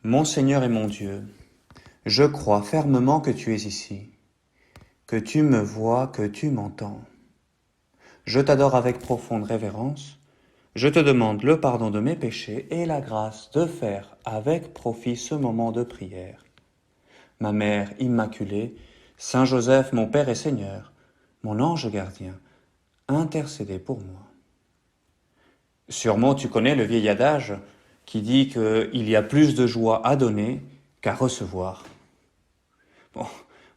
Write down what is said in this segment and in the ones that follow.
Mon Seigneur et mon Dieu, je crois fermement que tu es ici, que tu me vois, que tu m'entends. Je t'adore avec profonde révérence. Je te demande le pardon de mes péchés et la grâce de faire avec profit ce moment de prière. Ma Mère Immaculée, Saint Joseph, mon Père et Seigneur, mon ange gardien, intercédez pour moi. Sûrement tu connais le vieil adage qui dit qu'il y a plus de joie à donner qu'à recevoir. Bon,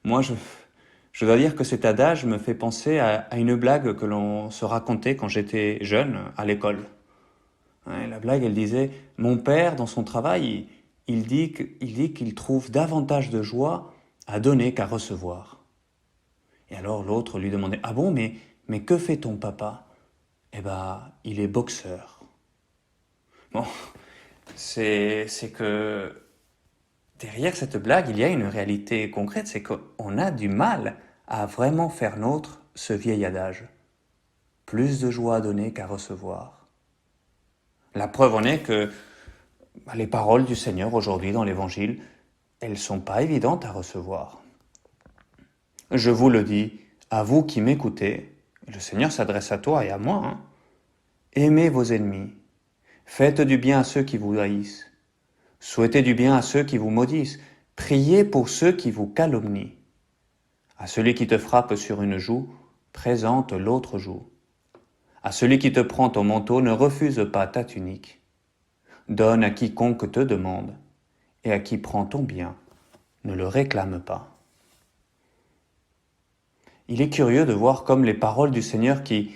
moi je dois dire que cet adage me fait penser à une blague que l'on se racontait quand j'étais jeune à l'école. Hein, la blague, elle disait, mon père, dans son travail, il dit qu'il trouve davantage de joie à donner qu'à recevoir. Et alors l'autre lui demandait, ah bon, mais que fait ton papa? Eh ben, il est boxeur. Bon, c'est que derrière cette blague, il y a une réalité concrète, c'est qu'on a du mal à vraiment faire nôtre ce vieil adage. Plus de joie à donner qu'à recevoir. La preuve en est que les paroles du Seigneur aujourd'hui dans l'Évangile, elles ne sont pas évidentes à recevoir. Je vous le dis, à vous qui m'écoutez, le Seigneur s'adresse à toi et à moi, hein. Aimez vos ennemis, faites du bien à ceux qui vous haïssent, souhaitez du bien à ceux qui vous maudissent, priez pour ceux qui vous calomnient. À celui qui te frappe sur une joue, présente l'autre joue. À celui qui te prend ton manteau, ne refuse pas ta tunique. Donne à quiconque te demande, et à qui prend ton bien, ne le réclame pas. Il est curieux de voir comme les paroles du Seigneur qui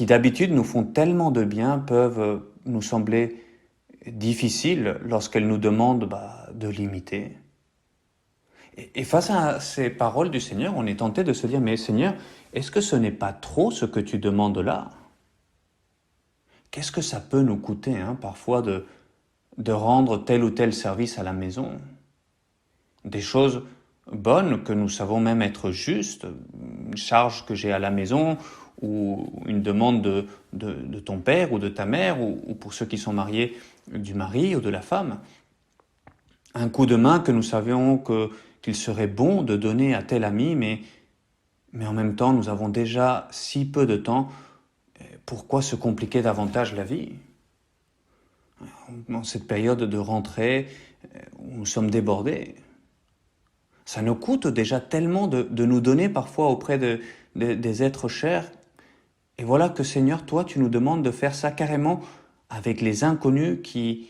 d'habitude nous font tellement de bien peuvent nous sembler difficiles lorsqu'elles nous demandent de l'imiter. Et face à ces paroles du Seigneur, on est tenté de se dire, mais Seigneur, est-ce que ce n'est pas trop ce que tu demandes là? Qu'est-ce que ça peut nous coûter parfois de rendre tel ou tel service à la maison? Des choses bonnes que nous savons même être justes, une charge que j'ai à la maison ou une demande de ton père ou de ta mère ou pour ceux qui sont mariés du mari ou de la femme. Un coup de main que nous savions qu'il serait bon de donner à tel ami, mais en même temps nous avons déjà si peu de temps, pourquoi se compliquer davantage la vie? Dans cette période de rentrée où nous sommes débordés, ça nous coûte déjà tellement de nous donner parfois auprès des êtres chers. Et voilà que Seigneur, toi, tu nous demandes de faire ça carrément avec les inconnus qui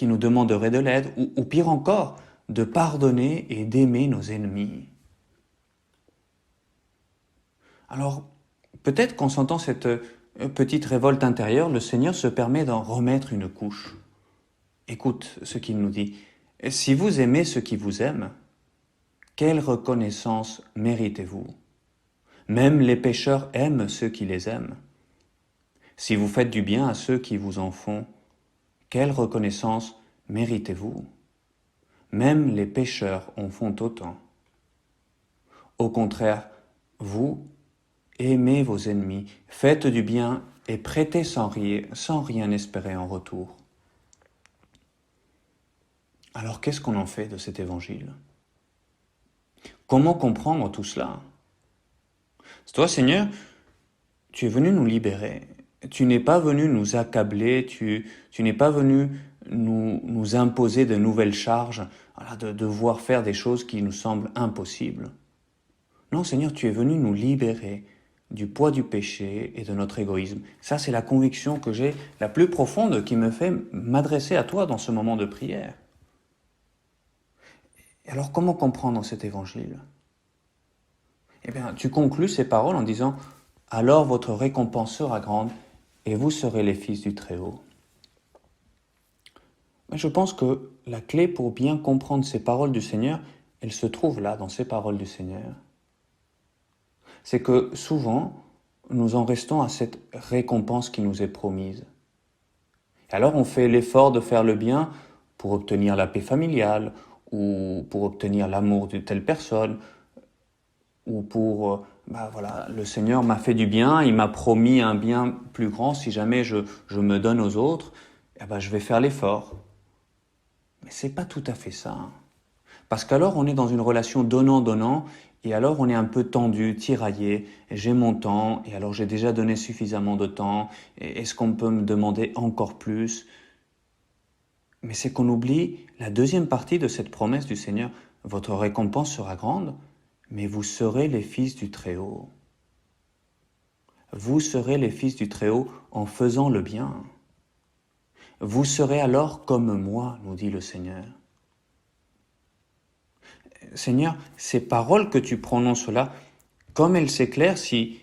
nous demanderaient de l'aide, ou pire encore, de pardonner et d'aimer nos ennemis. Alors, peut-être qu'en sentant cette petite révolte intérieure, le Seigneur se permet d'en remettre une couche. Écoute ce qu'il nous dit. Si vous aimez ceux qui vous aiment, quelle reconnaissance méritez-vous? Même les pécheurs aiment ceux qui les aiment. Si vous faites du bien à ceux qui vous en font, quelle reconnaissance méritez-vous? Même les pécheurs en font autant. Au contraire, vous, aimez vos ennemis, faites du bien et prêtez sans rien espérer en retour. Alors qu'est-ce qu'on en fait de cet évangile? Comment comprendre tout cela? Toi, Seigneur, tu es venu nous libérer. Tu n'es pas venu nous accabler, tu n'es pas venu nous imposer de nouvelles charges, de devoir faire des choses qui nous semblent impossibles. Non, Seigneur, tu es venu nous libérer du poids du péché et de notre égoïsme. Ça, c'est la conviction que j'ai la plus profonde qui me fait m'adresser à toi dans ce moment de prière. Et alors, comment comprendre cet évangile? Eh bien, tu conclus ces paroles en disant « Alors votre récompense sera grande et vous serez les fils du Très-Haut. » Je pense que la clé pour bien comprendre ces paroles du Seigneur, elle se trouve là, dans ces paroles du Seigneur. C'est que souvent, nous en restons à cette récompense qui nous est promise. Et alors on fait l'effort de faire le bien pour obtenir la paix familiale, ou pour obtenir l'amour de telle personne, ou pour, le Seigneur m'a fait du bien, il m'a promis un bien plus grand, si jamais je me donne aux autres, je vais faire l'effort. Mais c'est pas tout à fait ça. Parce qu'alors on est dans une relation donnant-donnant, et alors on est un peu tendu, tiraillé, j'ai mon temps, et alors j'ai déjà donné suffisamment de temps, et est-ce qu'on peut me demander encore plus? Mais c'est qu'on oublie la deuxième partie de cette promesse du Seigneur. Votre récompense sera grande, mais vous serez les fils du Très-Haut. Vous serez les fils du Très-Haut en faisant le bien. Vous serez alors comme moi, nous dit le Seigneur. Seigneur, ces paroles que tu prononces là, comme elles s'éclairent, si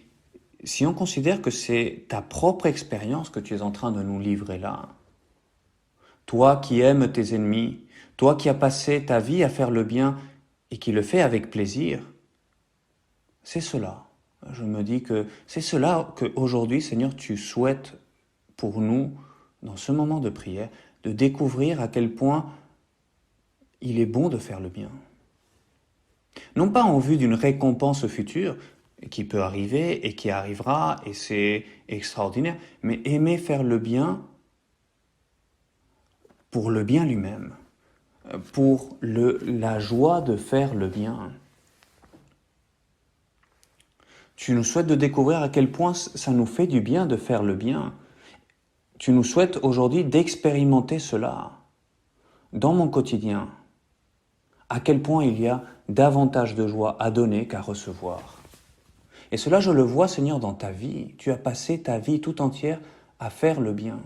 on considère que c'est ta propre expérience que tu es en train de nous livrer là, toi qui aimes tes ennemis, toi qui as passé ta vie à faire le bien et qui le fais avec plaisir, c'est cela. Je me dis que c'est cela qu'aujourd'hui, Seigneur, tu souhaites pour nous, dans ce moment de prière, de découvrir à quel point il est bon de faire le bien. Non pas en vue d'une récompense future, qui peut arriver et qui arrivera, et c'est extraordinaire, mais aimer faire le bien pour le bien lui-même, pour la joie de faire le bien. Tu nous souhaites de découvrir à quel point ça nous fait du bien de faire le bien. Tu nous souhaites aujourd'hui d'expérimenter cela dans mon quotidien. À quel point il y a davantage de joie à donner qu'à recevoir. Et cela, je le vois, Seigneur, dans ta vie. Tu as passé ta vie tout entière à faire le bien.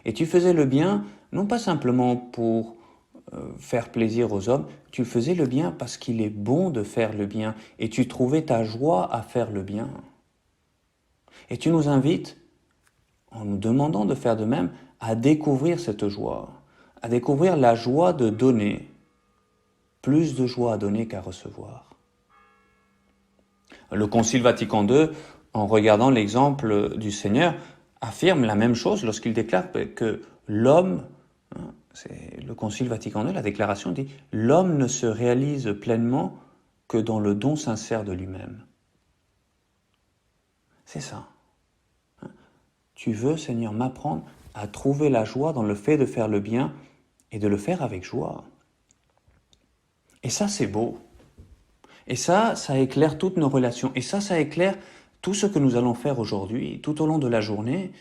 Et tu faisais le bien, non pas simplement pour faire plaisir aux hommes, tu faisais le bien parce qu'il est bon de faire le bien, et tu trouvais ta joie à faire le bien. Et tu nous invites, en nous demandant de faire de même, à découvrir cette joie, à découvrir la joie de donner, plus de joie à donner qu'à recevoir. Le Concile Vatican II, en regardant l'exemple du Seigneur, affirme la même chose lorsqu'il déclare que l'homme, c'est le Concile Vatican II, la déclaration dit « L'homme ne se réalise pleinement que dans le don sincère de lui-même ». C'est ça. Tu veux, Seigneur, m'apprendre à trouver la joie dans le fait de faire le bien et de le faire avec joie. Et ça, c'est beau. Et ça éclaire toutes nos relations. Et ça éclaire tout ce que nous allons faire aujourd'hui, tout au long de la journée,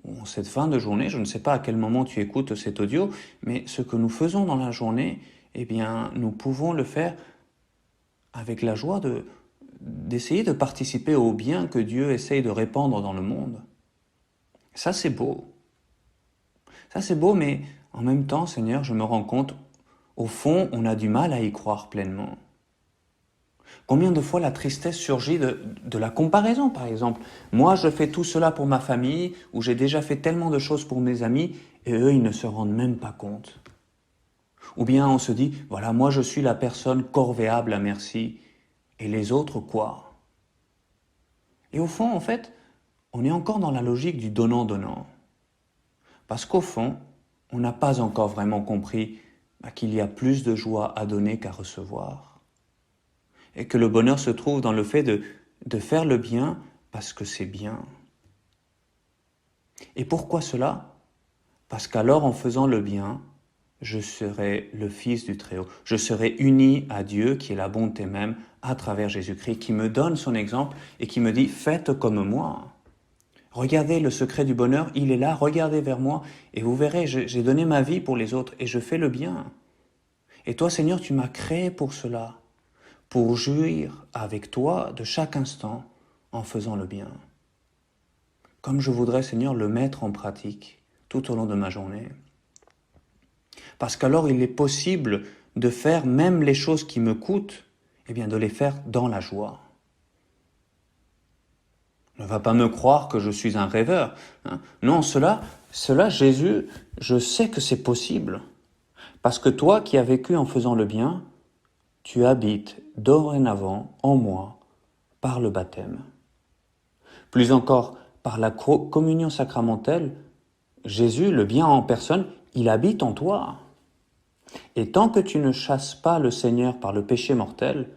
ou en cette fin de journée. Je ne sais pas à quel moment tu écoutes cet audio, mais ce que nous faisons dans la journée, eh bien, nous pouvons le faire avec la joie d'essayer de participer au bien que Dieu essaye de répandre dans le monde. Ça, c'est beau. Ça, c'est beau, mais en même temps, Seigneur, je me rends compte, au fond, on a du mal à y croire pleinement. Combien de fois la tristesse surgit de la comparaison, par exemple. Moi, je fais tout cela pour ma famille, ou j'ai déjà fait tellement de choses pour mes amis, et eux, ils ne se rendent même pas compte. Ou bien on se dit, voilà, moi je suis la personne corvéable à merci, et les autres quoi? Et au fond, en fait, on est encore dans la logique du donnant-donnant. Parce qu'au fond, on n'a pas encore vraiment compris qu'il y a plus de joie à donner qu'à recevoir. Et que le bonheur se trouve dans le fait de faire le bien parce que c'est bien. Et pourquoi cela? Parce qu'alors, en faisant le bien, je serai le Fils du Très-Haut. Je serai uni à Dieu, qui est la bonté même, à travers Jésus-Christ, qui me donne son exemple et qui me dit « faites comme moi ». Regardez le secret du bonheur, il est là, regardez vers moi et vous verrez, j'ai donné ma vie pour les autres et je fais le bien. Et toi, Seigneur, tu m'as créé pour cela, pour jouir avec toi de chaque instant en faisant le bien. Comme je voudrais, Seigneur, le mettre en pratique tout au long de ma journée. Parce qu'alors il est possible de faire même les choses qui me coûtent, eh bien de les faire dans la joie. Ne va pas me croire que je suis un rêveur. Non, cela, Jésus, je sais que c'est possible. Parce que toi qui as vécu en faisant le bien, tu habites dorénavant en moi par le baptême. Plus encore, par la communion sacramentelle, Jésus, le bien en personne, il habite en toi. Et tant que tu ne chasses pas le Seigneur par le péché mortel,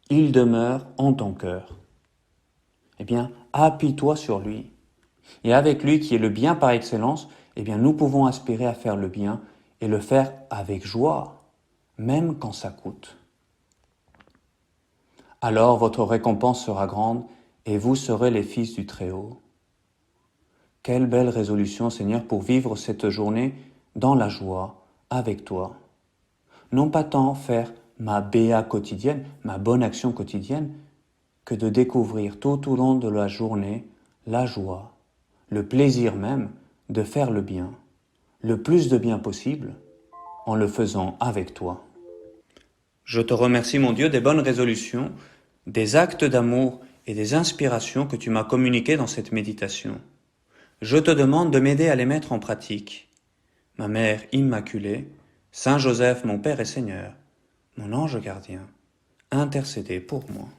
il demeure en ton cœur. Eh bien, appuie-toi sur lui. Et avec lui, qui est le bien par excellence, eh bien, nous pouvons aspirer à faire le bien et le faire avec joie, même quand ça coûte. Alors votre récompense sera grande et vous serez les fils du Très-Haut. Quelle belle résolution, Seigneur, pour vivre cette journée dans la joie avec toi. Non pas tant faire ma béa quotidienne, ma bonne action quotidienne, que de découvrir tout au long de la journée la joie, le plaisir même de faire le bien, le plus de bien possible, en le faisant avec toi. Je te remercie, mon Dieu, des bonnes résolutions, des actes d'amour et des inspirations que tu m'as communiquées dans cette méditation. Je te demande de m'aider à les mettre en pratique. Ma Mère Immaculée, Saint Joseph, mon Père et Seigneur, mon ange gardien, intercédez pour moi.